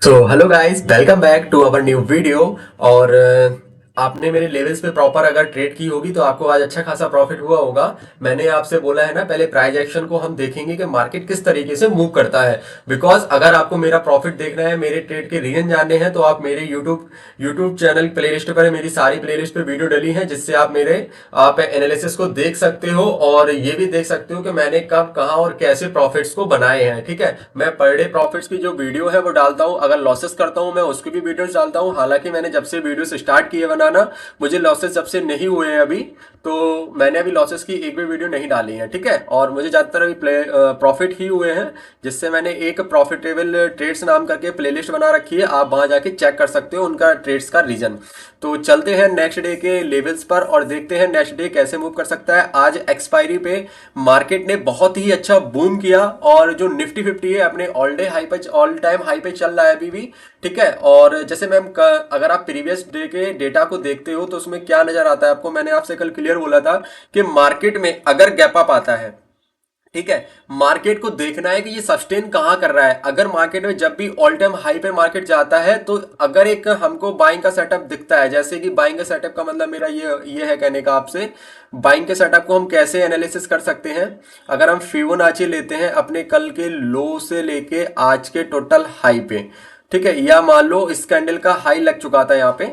So hello guys, welcome back to our new video. और आपने मेरे लेवल्स पे प्रॉपर अगर ट्रेड की होगी तो आपको आज अच्छा खासा प्रॉफिट हुआ होगा। मैंने आपसे बोला है ना, पहले प्राइस एक्शन को हम देखेंगे कि मार्केट किस तरीके से मूव करता है। बिकॉज अगर आपको मेरा प्रॉफिट देखना है, मेरे ट्रेड के रीजन जानने हैं, तो आप मेरे यूट्यूब चैनल प्लेलिस्ट पर मेरी सारी प्लेलिस्ट पे वीडियो डली है, जिससे आप एनालिसिस को देख सकते हो और ये भी देख सकते हो कि मैंने कब कहाँ और कैसे प्रॉफिट्स को बनाए हैं। ठीक है, मैं पर डे प्रॉफिट्स की जो वीडियो है वो डालता हूँ, अगर लॉसेस करता हूँ मैं उसकी भी वीडियोस डालता हूँ। हालांकि मैंने जब से वीडियोस स्टार्ट किए बनाना, मुझे लॉसेस जब से नहीं हुए हैं अभी, तो मैंने अभी लॉसेस की एक भी वीडियो नहीं डाली है। ठीक है, और मुझे ज्यादातर अभी प्रॉफिट ही हुए हैं, जिससे मैंने एक प्रॉफिटेबल ट्रेड्स नाम करके प्लेलिस्ट बना रखी है। आप वहां जाके चेक कर सकते हो उनका ट्रेड्स का रीजन। तो चलते हैं नेक्स्ट डे के लेवल्स पर और देखते हैं नेक्स्ट डे कैसे मूव कर सकता है। आज एक्सपायरी पे मार्केट ने बहुत ही अच्छा बूम किया और जो निफ्टी 50 है अपने ऑल टाइम हाई पे चल रहा है अभी भी। ठीक है, और जैसे मैम अगर आप प्रीवियस डे के डेटा को देखते हो तो उसमें क्या नजर आता है आपको, मैंने आपसे कल क्लियर बोला था कि मार्केट में अगर गैप अप आता है, ठीक है, मार्केट को देखना है कि ये सस्टेन कहां कर रहा है। अगर मार्केट में जब भी ऑल टाइम हाई पे मार्केट जाता है तो अगर एक हमको बाइंग का सेटअप दिखता है, जैसे कि बाइंग का सेटअप का मतलब मेरा ये है कहने का आपसे, बाइंग के सेटअप को हम कैसे एनालिसिस कर सकते हैं। अगर हम फिबोनाची लेते हैं अपने कल के लो से लेके आज के टोटल हाई पे, ठीक है, या मान लो इस कैंडल का हाई लग चुका था यहाँ पे,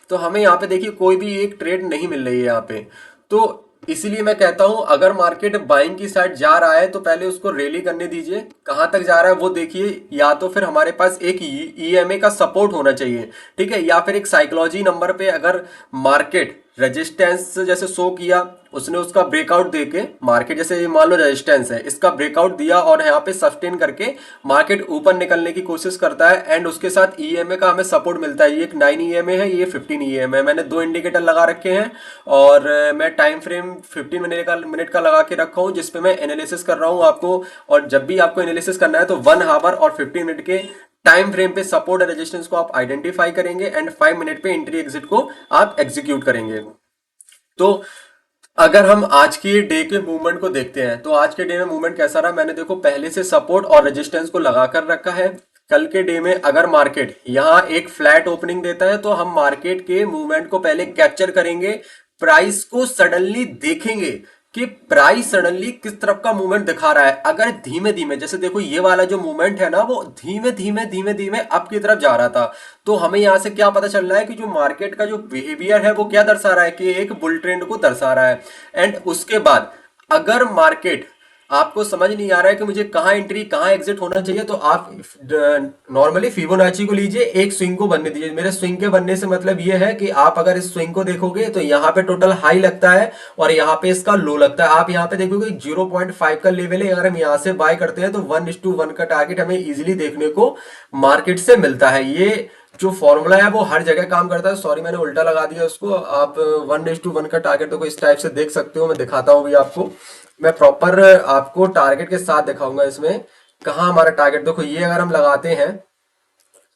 तो हमें यहाँ पे देखिए कोई भी एक ट्रेड नहीं मिल रही है यहाँ पे। तो इसीलिए मैं कहता हूं अगर मार्केट बाइंग की साइड जा रहा है तो पहले उसको रैली करने दीजिए। कहां तक जा रहा है वो देखिए, या तो फिर हमारे पास एक ईएमए का सपोर्ट होना चाहिए। ठीक है, या फिर एक साइकोलॉजी नंबर पे अगर मार्केट रेजिस्टेंस जैसे शो किया, उसने उसका ब्रेकआउट देके मार्केट, जैसे मान लो रेजिस्टेंस है, इसका ब्रेकआउट दिया और यहाँ पे सस्टेन करके मार्केट ऊपर निकलने की कोशिश करता है एंड उसके साथ ईएमए का हमें सपोर्ट मिलता है। ये एक 9 ईएमए है, ये 15 ईएमए है। मैंने दो इंडिकेटर लगा रखे हैं और मैं टाइम फ्रेम 15 मिनट का लगा के रखा हूँ, जिसपे मैं एनालिसिस कर रहा हूँ आपको। और जब भी आपको एनालिसिस करना है तो 1 आवर और 15 मिनट के टाइम फ्रेम पे सपोर्ट और रेजिस्टेंस को आप आइडेंटिफाई करेंगे एंड 5 मिनट पे एंट्री एग्जिट को आप एग्जीक्यूट करेंगे। तो अगर हम आज के डे के मूवमेंट को देखते हैं तो आज के डे में मूवमेंट कैसा रहा, मैंने देखो पहले से सपोर्ट और रेजिस्टेंस को लगा कर रखा है। कल के डे में अगर मार्केट यहाँ एक फ्लैट ओपनिंग देता है तो हम मार्केट के मूवमेंट को पहले कैप्चर करेंगे, प्राइस को सडनली देखेंगे कि प्राइस सडनली किस तरफ का मूवमेंट दिखा रहा है। अगर धीमे धीमे, जैसे देखो ये वाला जो मूवमेंट है ना, वो धीमे धीमे धीमे धीमे अप की तरफ जा रहा था, तो हमें यहां से क्या पता चल रहा है कि जो मार्केट का जो बिहेवियर है वो क्या दर्शा रहा है, कि एक बुल ट्रेंड को दर्शा रहा है। एंड उसके बाद अगर मार्केट, आपको समझ नहीं आ रहा है कि मुझे कहाँ एंट्री कहाँ एग्जिट होना चाहिए, तो आप नॉर्मली फिबोनाची को लीजिए, एक स्विंग को बनने दीजिए। मेरे स्विंग के बनने से मतलब ये है कि आप अगर इस स्विंग को देखोगे तो यहाँ पे टोटल हाई लगता है और यहाँ पे इसका लो लगता है। आप यहाँ पे देखोगे 0.5 का लेवल है, अगर हम यहाँ से बाय करते हैं तो 1:1 का टारगेट हमें इजिली देखने को मार्केट से मिलता है। ये जो फॉर्मूला है वो हर जगह काम करता है। सॉरी मैंने उल्टा लगा दिया उसको। आप 1:1 का टारगेट तो इस टाइप से देख सकते हो, मैं दिखाता हूँ भी आपको। मैं प्रॉपर आपको टारगेट के साथ दिखाऊंगा इसमें कहाँ हमारा टारगेट। देखो ये अगर हम लगाते हैं,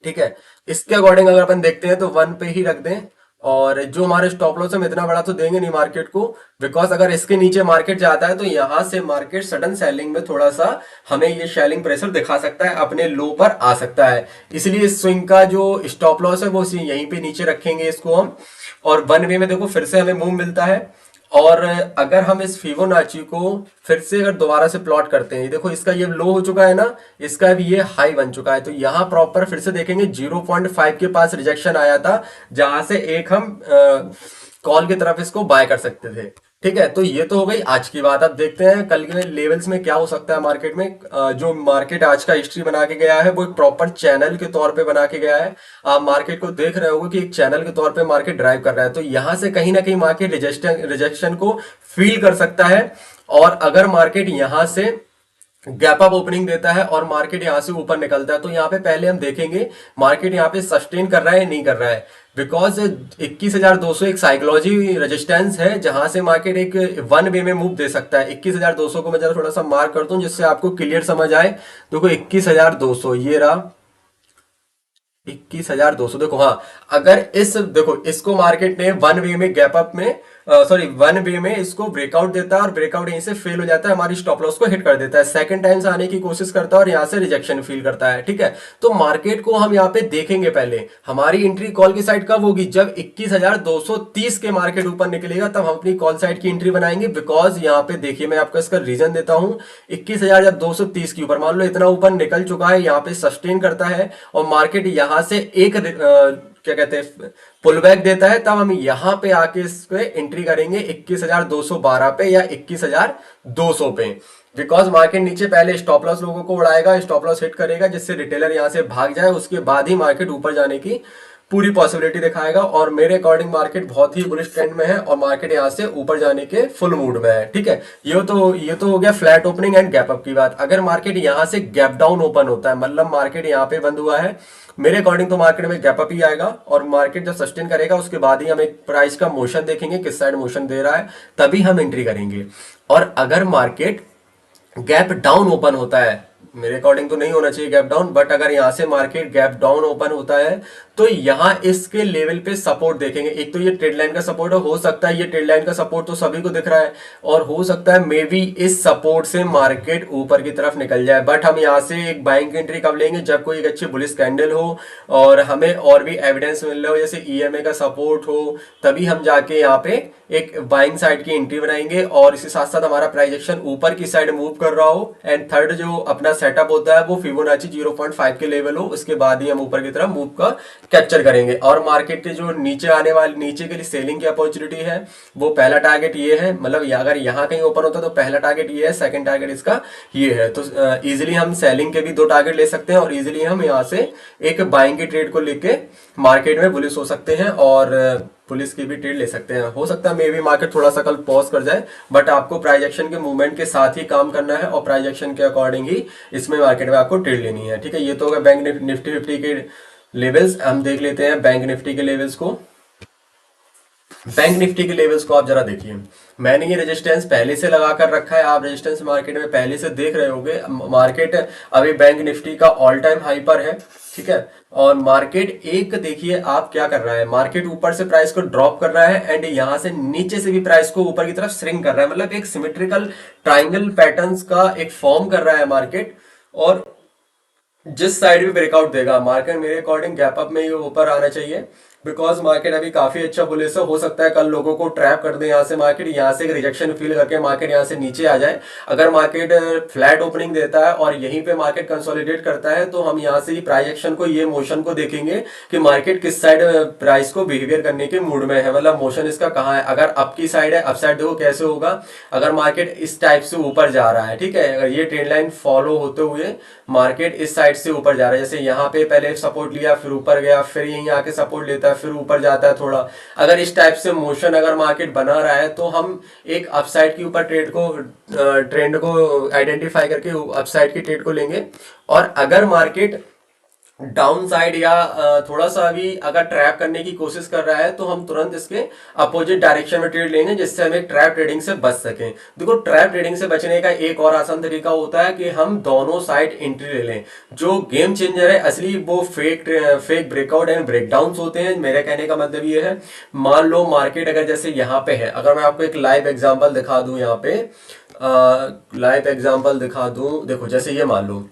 ठीक है, इसके अकॉर्डिंग अगर अपन देखते हैं तो 1 पे ही रख दें, और जो हमारे स्टॉप लॉस हम इतना बड़ा तो देंगे नहीं मार्केट को, बिकॉज अगर इसके नीचे मार्केट जाता है तो यहां से मार्केट सडन सेलिंग में थोड़ा सा हमें ये शेलिंग प्रेशर दिखा सकता है, अपने लो पर आ सकता है। इसलिए इस स्विंग का जो स्टॉप लॉस है वो यहीं पे नीचे रखेंगे इसको हम। और 1 वे में देखो फिर से हमें मूव मिलता है। और अगर हम इस फिबोनाची को फिर से अगर दोबारा से प्लॉट करते हैं, देखो इसका ये लो हो चुका है ना, इसका भी ये हाई बन चुका है, तो यहाँ प्रॉपर फिर से देखेंगे 0.5 के पास रिजेक्शन आया था, जहां से एक हम कॉल की तरफ इसको बाय कर सकते थे। ठीक है, तो ये तो हो गई आज की बात। अब देखते हैं कल के लेवल्स में क्या हो सकता है मार्केट में। जो मार्केट आज का हिस्ट्री बना के गया है वो एक प्रॉपर चैनल के तौर पे बना के गया है। आप मार्केट को देख रहे होगे कि एक चैनल के तौर पे मार्केट ड्राइव कर रहा है, तो यहां से कहीं ना कहीं मार्केट रिजेक्शन को फील कर सकता है। और अगर मार्केट यहां से गैप अप ओपनिंग देता है और मार्केट यहां से ऊपर निकलता है, तो यहां पे पहले हम देखेंगे मार्केट यहां पे सस्टेन कर रहा है नहीं कर रहा है। बिकॉज 21,200 एक साइकोलॉजी रेजिस्टेंस है, जहां से मार्केट एक 1 वे में मूव दे सकता है। 21,200 को मैं जरा थोड़ा सा मार्क कर दूं जिससे आपको क्लियर समझ आए। देखो 21,200 ये रहा, 21,200 देखो। हाँ, अगर इस देखो इसको मार्केट ने 1 वे में गैप अप में सॉरी 1 वे में इसको ब्रेकआउट देता है और ब्रेकआउट यहीं से फेल हो जाता है, हमारी स्टॉप लॉस को हिट कर देता है, सेकंड टाइम से आने की कोशिश करता है और यहाँ से रिजेक्शन फील करता है। ठीक है, तो मार्केट को हम यहाँ पे देखेंगे, पहले हमारी एंट्री कॉल की साइड कब होगी, जब 21,230 के मार्केट ऊपर निकलेगा तब हम अपनी कॉल साइड की एंट्री बनाएंगे। बिकॉज यहाँ पे देखिए मैं आपको इसका रीजन देता हूँ, 21,230 के ऊपर मान लो इतना ऊपर निकल चुका है, यहाँ पे सस्टेन करता है और मार्केट यहाँ से एक क्या कहते हैं पुल बैक देता है, तब हम यहां पे आके इसको एंट्री करेंगे 21,212 पे या 21,200 पे। बिकॉज मार्केट नीचे पहले स्टॉप लॉस लोगों को उड़ाएगा, स्टॉप लॉस हिट करेगा जिससे रिटेलर यहां से भाग जाए, उसके बाद ही मार्केट ऊपर जाने की पूरी पॉसिबिलिटी दिखाएगा। और मेरे अकॉर्डिंग मार्केट बहुत ही बुलिश ट्रेंड में है और मार्केट यहां से ऊपर जाने के फुल मूड में है। ठीक है, ये तो हो गया flat opening and gap up की बात। अगर मार्केट यहां से गैप डाउन ओपन होता है, मतलब मार्केट यहां पे बंद हुआ है, मेरे अकॉर्डिंग तो मार्केट में गैप अप ही आएगा और मार्केट जब सस्टेन करेगा उसके बाद ही हम एक प्राइस का मोशन देखेंगे, किस साइड मोशन दे रहा है, तभी हम एंट्री करेंगे। और अगर मार्केट गैप डाउन ओपन होता है, मेरे अकॉर्डिंग तो नहीं होना चाहिए गैप डाउन, बट अगर यहां से मार्केट गैप डाउन ओपन होता है तो यहां इसके लेवल पे सपोर्ट देखेंगे। एक तो ये ट्रेड लाइन का सपोर्ट है, हो सकता है ये ट्रेड लाइन का सपोर्ट तो सभी को दिख रहा है और हो सकता है मे बी इस सपोर्ट से मार्केट ऊपर की तरफ निकल जाए। बट हम यहां से एक बाइंग एंट्री कब लेंगे, जब कोई एक अच्छी बुलिश कैंडल हो और हमें और भी एविडेंस मिल रहा हो, जैसे ईएमए का सपोर्ट हो, तभी हम जाके यहाँ पे एक बाइंग साइड की एंट्री बनाएंगे। और इसके साथ साथ हमारा प्राइस एक्शन ऊपर की साइड मूव कर रहा हो एंड थर्ड जो अपना सेटअप होता है वो फिबोनाची 0.5 के लेवल हो, उसके बाद ही हम ऊपर की तरफ मूव का कैप्चर करेंगे। और मार्केट के जो नीचे आने वाले, नीचे के लिए सेलिंग की अपॉर्चुनिटी है, वो पहला टारगेट ये है, मतलब अगर यहाँ कहीं ओपन होता है तो पहला टारगेट ये है, सेकंड टारगेट इसका ये है। तो इजीली हम सेलिंग के भी 2 टारगेट ले सकते हैं और इजीली हम यहाँ से एक बाइंग की ट्रेड को लेके मार्केट में बुलिश हो सकते हैं और पुलिस की भी ट्रेड ले सकते हैं। हो सकता है मे बी मार्केट थोड़ा सा कल पॉज कर जाए, बट आपको प्राइस एक्शन के मूवमेंट के साथ ही काम करना है और प्राइस एक्शन के अकॉर्डिंग ही इसमें मार्केट में आपको ट्रेड लेनी है। ठीक है, ये तो होगा बैंक निफ्टी 50 के लेवल्स। हम देख लेते हैं बैंक निफ्टी के लेवल्स को। बैंक निफ्टी के लेवल्स को आप जरा देखिए, मैंने ये रेजिस्टेंस पहले से लगा कर रखा है, आप रेजिस्टेंस मार्केट में पहले से देख रहे होंगे। मार्केट अभी बैंक निफ्टी का ऑल टाइम हाई पर है। ठीक है, और मार्केट एक देखिए आप क्या कर रहा है, मार्केट ऊपर से प्राइस को ड्रॉप कर रहा है एंड यहां से नीचे से भी प्राइस को ऊपर की तरफ श्रिंक कर रहा है, मतलब एक सिमेट्रिकल ट्राइंगल पैटर्न्स का एक फॉर्म कर रहा है मार्केट। और जिस साइड भी ब्रेकआउट देगा मार्केट, मेरे अकॉर्डिंग गैप अप में ये ऊपर आना चाहिए। बिकॉज मार्केट अभी काफी अच्छा बुलिश है, हो सकता है कल लोगों को ट्रैप कर दे यहाँ से मार्केट, यहाँ से एक रिजेक्शन फील करके मार्केट यहाँ से नीचे आ जाए। अगर मार्केट फ्लैट ओपनिंग देता है और यहीं पे मार्केट कंसोलिडेट करता है तो हम यहाँ से ही प्राइस एक्शन को, ये मोशन को देखेंगे कि मार्केट किस साइड प्राइस को बिहेवियर करने के मूड में है, मतलब मोशन इसका कहाँ है। अगर अप की साइड है, अप साइड देखो कैसे होगा, अगर मार्केट इस टाइप से ऊपर जा रहा है, ठीक है, अगर ये ट्रेंड लाइन फॉलो होते हुए मार्केट इस साइड से ऊपर जा रहा है, जैसे यहाँ पे पहले सपोर्ट लिया फिर ऊपर गया, फिर यहीं आके सपोर्ट लेता है फिर ऊपर जाता है थोड़ा, अगर इस टाइप से मोशन अगर मार्केट बना रहा है तो हम एक अपसाइड के ऊपर ट्रेंड को आइडेंटिफाई करके अपसाइड की ट्रेड को लेंगे। और अगर मार्केट डाउन साइड या थोड़ा सा भी अगर ट्रैप करने की कोशिश कर रहा है तो हम तुरंत इसके अपोजिट डायरेक्शन में ट्रेड लेंगे, जिससे हम एक ट्रैप ट्रेडिंग से बच सकें। देखो ट्रैप ट्रेडिंग से बचने का एक और आसान तरीका होता है कि हम दोनों साइड एंट्री ले लें। जो गेम चेंजर है असली वो फेक ब्रेकआउट एंड ब्रेकडाउन होते हैं। मेरे कहने का मतलब ये है, मान लो मार्केट अगर जैसे यहाँ पे है, अगर मैं आपको एक लाइव एग्जाम्पल दिखा दूं, यहाँ पे लाइव एग्जाम्पल दिखा दूं, देखो जैसे ये मान लो,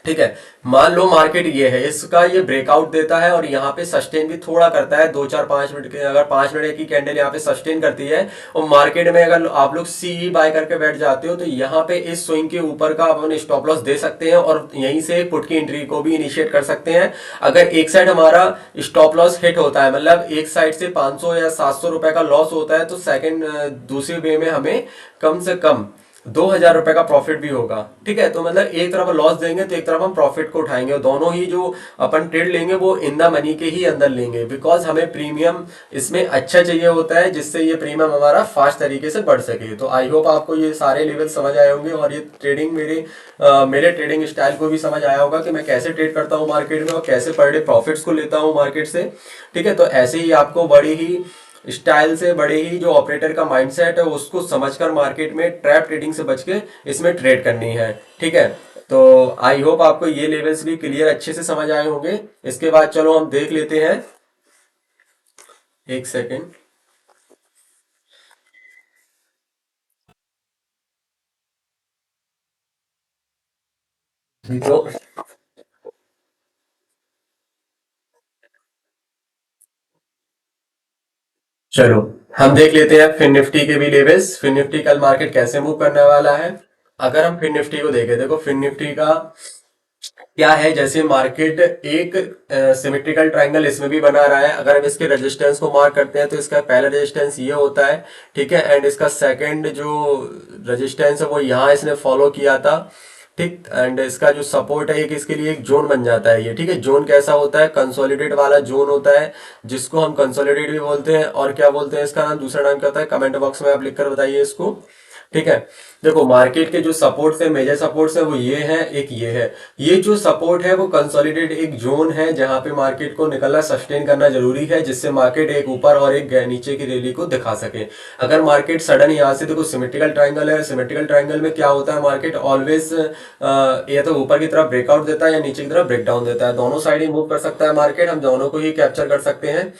ठीक है, मान लो मार्केट ये है, इसका ये ब्रेकआउट देता है और यहाँ पे सस्टेन भी थोड़ा करता है 2 4 5 मिनट के, अगर 5 मिनट की कैंडल यहाँ पे सस्टेन करती है और मार्केट में अगर आप लोग सी बाय करके बैठ जाते हो तो यहाँ पे इस स्विंग के ऊपर का अपन स्टॉप लॉस दे सकते हैं और यहीं से पुट की एंट्री को भी इनिशिएट कर सकते हैं। अगर एक साइड हमारा स्टॉप लॉस हिट होता है, मतलब एक साइड से 500 या 700 रुपए का लॉस होता है, तो सेकंड दूसरे वे में हमें कम से कम 2,000 रुपए का प्रॉफिट भी होगा। ठीक है, तो मतलब एक तरफ लॉस देंगे तो एक तरफ हम प्रॉफिट को उठाएंगे और दोनों ही जो अपन ट्रेड लेंगे वो इन द मनी के ही अंदर लेंगे। बिकॉज हमें प्रीमियम इसमें अच्छा चाहिए होता है, जिससे ये प्रीमियम हमारा फास्ट तरीके से बढ़ सके। तो आई होप आपको ये सारे लेवल समझ आए होंगे और ये ट्रेडिंग मेरे ट्रेडिंग स्टाइल को भी समझ आया होगा कि मैं कैसे ट्रेड करता हूँ मार्केट में और कैसे पर डे प्रॉफिट्स को लेता हूँ मार्केट से। ठीक है, तो ऐसे ही आपको बड़ी ही स्टाइल से, बड़े ही जो ऑपरेटर का माइंडसेट है उसको समझकर मार्केट में ट्रैप ट्रेडिंग से बच के इसमें ट्रेड करनी है। ठीक है, तो आई होप आपको ये लेवल्स भी क्लियर अच्छे से समझ आए होंगे। इसके बाद चलो हम देख लेते हैं, एक सेकेंड, तो चलो हम देख लेते हैं फिन निफ्टी के भी लेवल्स। फिन निफ्टी कल मार्केट कैसे मूव करने वाला है। अगर हम फिन निफ्टी को देखें, देखो फिन निफ्टी का क्या है, जैसे मार्केट एक सिमेट्रिकल ट्रायंगल इसमें भी बना रहा है। अगर हम इसके रेजिस्टेंस को मार्क करते हैं तो इसका पहला रेजिस्टेंस ये होता है, ठीक है, एंड इसका सेकंड जो रेजिस्टेंस है वो यहाँ इसने फॉलो किया था, ठीक, एंड इसका जो सपोर्ट है एक इसके लिए एक जोन बन जाता है ये, ठीक है। जोन कैसा होता है, कंसोलिडेट वाला जोन होता है, जिसको हम कंसोलिडेट भी बोलते हैं, और क्या बोलते हैं इसका नाम, दूसरा नाम क्या होता है, कमेंट बॉक्स में आप लिख कर बताइए इसको, ठीक है। देखो मार्केट के जो सपोर्ट्स है, मेजर सपोर्ट्स है वो ये है, एक ये है। ये जो सपोर्ट है वो कंसोलिडेट एक जोन है जहां पे मार्केट को निकलना, सस्टेन करना जरूरी है, जिससे मार्केट एक ऊपर और एक नीचे की रैली को दिखा सके। अगर मार्केट सडन यहाँ से, देखो सिमेट्रिकल ट्रायंगल है, सिमेट्रिकल ट्रायंगल में क्या होता है, मार्केट ऑलवेज या तो ऊपर की तरफ ब्रेकआउट देता है या नीचे की तरफ ब्रेकडाउन देता है, दोनों साइड ही मूव कर सकता है मार्केट, हम दोनों को ही कैप्चर कर सकते हैं।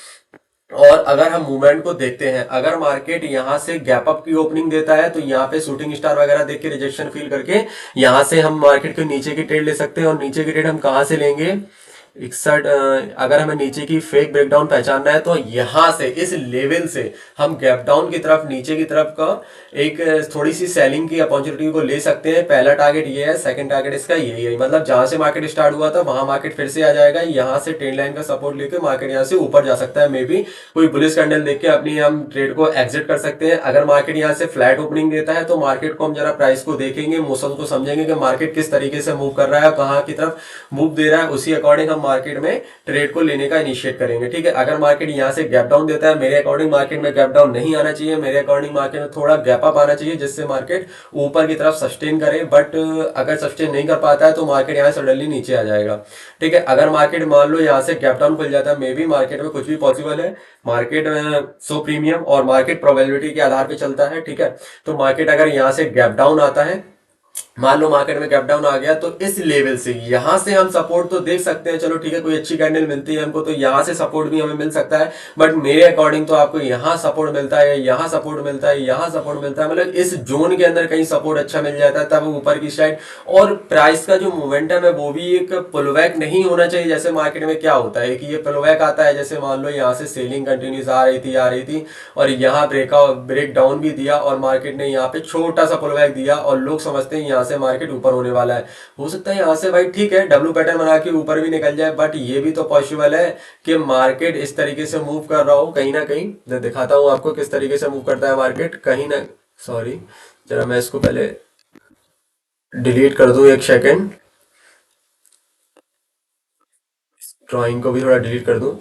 और अगर हम मूवमेंट को देखते हैं, अगर मार्केट यहां से गैप अप की ओपनिंग देता है तो यहाँ पे शूटिंग स्टार वगैरह देख के रिजेक्शन फील करके यहां से हम मार्केट के नीचे की ट्रेड ले सकते हैं। और नीचे की ट्रेड हम कहां से लेंगे, 61, अगर हमें नीचे की फेक ब्रेकडाउन पहचानना है तो यहां से इस लेवल से हम गैप डाउन की तरफ, नीचे की तरफ का एक थोड़ी सी सेलिंग की अपॉर्चुनिटी को ले सकते हैं। पहला टारगेट ये है, सेकंड टारगेट इसका यही है, मतलब जहां से मार्केट स्टार्ट हुआ था वहां मार्केट फिर से आ जाएगा, यहां से ट्रेंड लाइन का सपोर्ट लेके मार्केट यहां से ऊपर जा सकता है। मे बी कोई बुलिश कैंडल देख के अपनी हम ट्रेड को एग्जिट कर सकते हैं। अगर मार्केट यहां से फ्लैट ओपनिंग देता है तो मार्केट को हम जरा प्राइस को देखेंगे, मौसम को समझेंगे कि मार्केट किस तरीके से मूव कर रहा है, कहां की तरफ मूव दे रहा है, उसी अकॉर्डिंग हम मार्केट में ट्रेड को लेने का इनिशिएट करेंगे, ठीक है। अगर मार्केट यहां से गैप डाउन देता है, मेरे अकॉर्डिंग मार्केट में गैप डाउन नहीं आना चाहिए, मेरे अकॉर्डिंग मार्केट में थोड़ा गैप अप आना चाहिए, जिससे मार्केट ऊपर की तरफ सस्टेन करे। बट अगर सस्टेन नहीं कर पाता है तो मार्केट यहाँ सडनली नीचे आ जाएगा, ठीक है। अगर मार्केट मान लो यहाँ से गैप डाउन खुल जाता है, मे बी मार्केट में कुछ भी पॉसिबल है, मार्केट सो प्रीमियम और मार्केट प्रोबेबिलिटी के आधार पे चलता है, ठीक है। तो मार्केट अगर यहाँ से गैप डाउन आता है, मान लो मार्केट में गैप डाउन आ गया, तो इस लेवल से यहां से हम सपोर्ट तो देख सकते हैं, चलो ठीक है, कोई अच्छी कैंडल मिलती है हमको तो यहां से सपोर्ट भी हमें मिल सकता है। बट मेरे अकॉर्डिंग तो आपको यहां सपोर्ट मिलता है, यहां सपोर्ट मिलता है, यहां सपोर्ट मिलता है, मतलब इस जोन के अंदर कहीं सपोर्ट अच्छा मिल जाता है तब ऊपर की साइड। और प्राइस का जो मोमेंटम है वो भी एक पुलबैक नहीं होना चाहिए। जैसे मार्केट में क्या होता है कि ये पुलबैक आता है, जैसे मान लो यहाँ से सेलिंग कंटिन्यूस आ रही थी और यहाँ ब्रेक डाउन भी दिया और मार्केट ने यहाँ पे छोटा सा पुलबैक दिया और लोग समझते हैं यहाँ से मार्केट ऊपर होने वाला है। हो सकता है यहाँ से भाई ठीक है डब्ल्यू पैटर्न बना के ऊपर भी निकल जाए, बट ये भी तो पॉसिबल है कि मार्केट इस तरीके से मूव कर रहा हो कहीं ना कहीं। मैं दिखाता हूँ आपको किस तरीके से मूव करता है मार्केट, कहीं ना, सॉरी जरा मैं इसको पहले डिलीट कर दूं, एक सेकेंड, ड्राइंग को भी थोड़ा डिलीट कर दूं।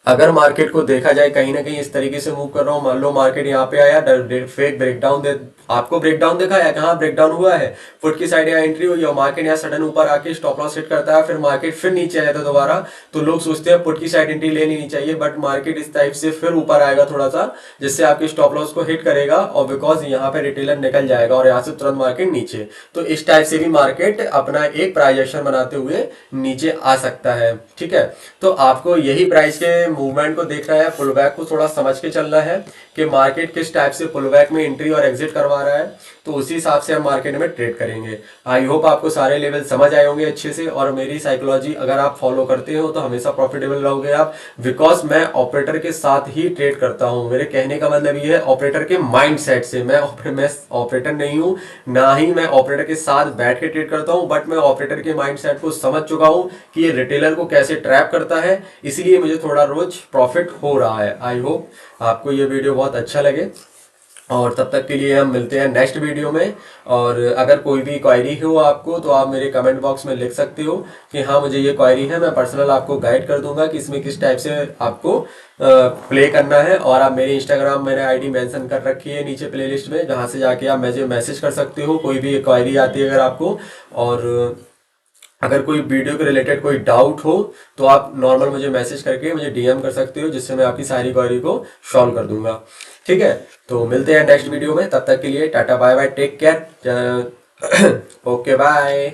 अगर मार्केट को देखा जाए कहीं ना कहीं इस तरीके से मूव कर रहा हूँ, मान लो मार्केट यहाँ पे आया, फेक ब्रेकडाउन दे, आपको ब्रेकडाउन देखा है, कहाँ ब्रेकडाउन हुआ है, फुट की साइड यहाँ एंट्री हुई और मार्केट यहाँ सडन ऊपर आके स्टॉप लॉस हिट करता है, फिर मार्केट फिर नीचे आ जाता है दोबारा। तो लोग सोचते हैं पुट की साइड एंट्री लेनी नहीं चाहिए, बट मार्केट इस टाइप से फिर ऊपर आएगा थोड़ा सा, जिससे आपके स्टॉप लॉस को हिट करेगा और बिकॉज यहाँ पे रिटेलर निकल जाएगा और यहाँ से तुरंत मार्केट नीचे। तो इस टाइप से भी मार्केट अपना एक प्राइस एक्शन बनाते हुए नीचे आ सकता है, ठीक है। तो आपको यही प्राइस के मूवमेंट को देखना है, पुलबैक को थोड़ा समझ के चलना है कि मार्केट किस टाइप से पुलबैक में एंट्री और एग्जिट करवा रहा है, तो उसी हिसाब से हम मार्केट में ट्रेड करेंगे। आई होप आपको सारे लेवल समझ आए होंगे अच्छे से, और मेरी साइकोलॉजी अगर आप फॉलो करते हो तो हमेशा प्रॉफिटेबल रहोगे आप, बिकॉज मैं ऑपरेटर के साथ ही ट्रेड करता हूं। मेरे कहने का मतलब ये है ऑपरेटर के माइंड सेट से, मैं ऑपरेटर नहीं हूं, ना ही मैं ऑपरेटर के साथ बैठ के ट्रेड करता हूं, बट मैं ऑपरेटर के माइंड सेट को समझ चुका हूं कि ये रिटेलर को कैसे ट्रैप करता है, इसलिए मुझे थोड़ा रोज प्रॉफिट हो रहा है। आई होप आपको ये वीडियो बहुत अच्छा लगे, और तब तक के लिए हम मिलते हैं नेक्स्ट वीडियो में। और अगर कोई भी क्वायरी हो आपको तो आप मेरे कमेंट बॉक्स में लिख सकते हो कि हाँ मुझे ये क्वायरी है, मैं पर्सनल आपको गाइड कर दूंगा कि इसमें किस टाइप से आपको प्ले करना है। और आप मेरे इंस्टाग्राम, मैंने आईडी मेंशन कर रखी है नीचे प्लेलिस्ट में, जहाँ से जाके आप मुझे मैसेज कर सकते हो, कोई भी क्वायरी आती है अगर आपको। और अगर कोई वीडियो के रिलेटेड कोई डाउट हो तो आप नॉर्मल मुझे मैसेज करके मुझे डीएम कर सकते हो, जिससे मैं आपकी सारी क्वेरी को सॉल्व कर दूंगा, ठीक है। तो मिलते हैं नेक्स्ट वीडियो में, तब तक के लिए tata bye bye, take care, okay bye.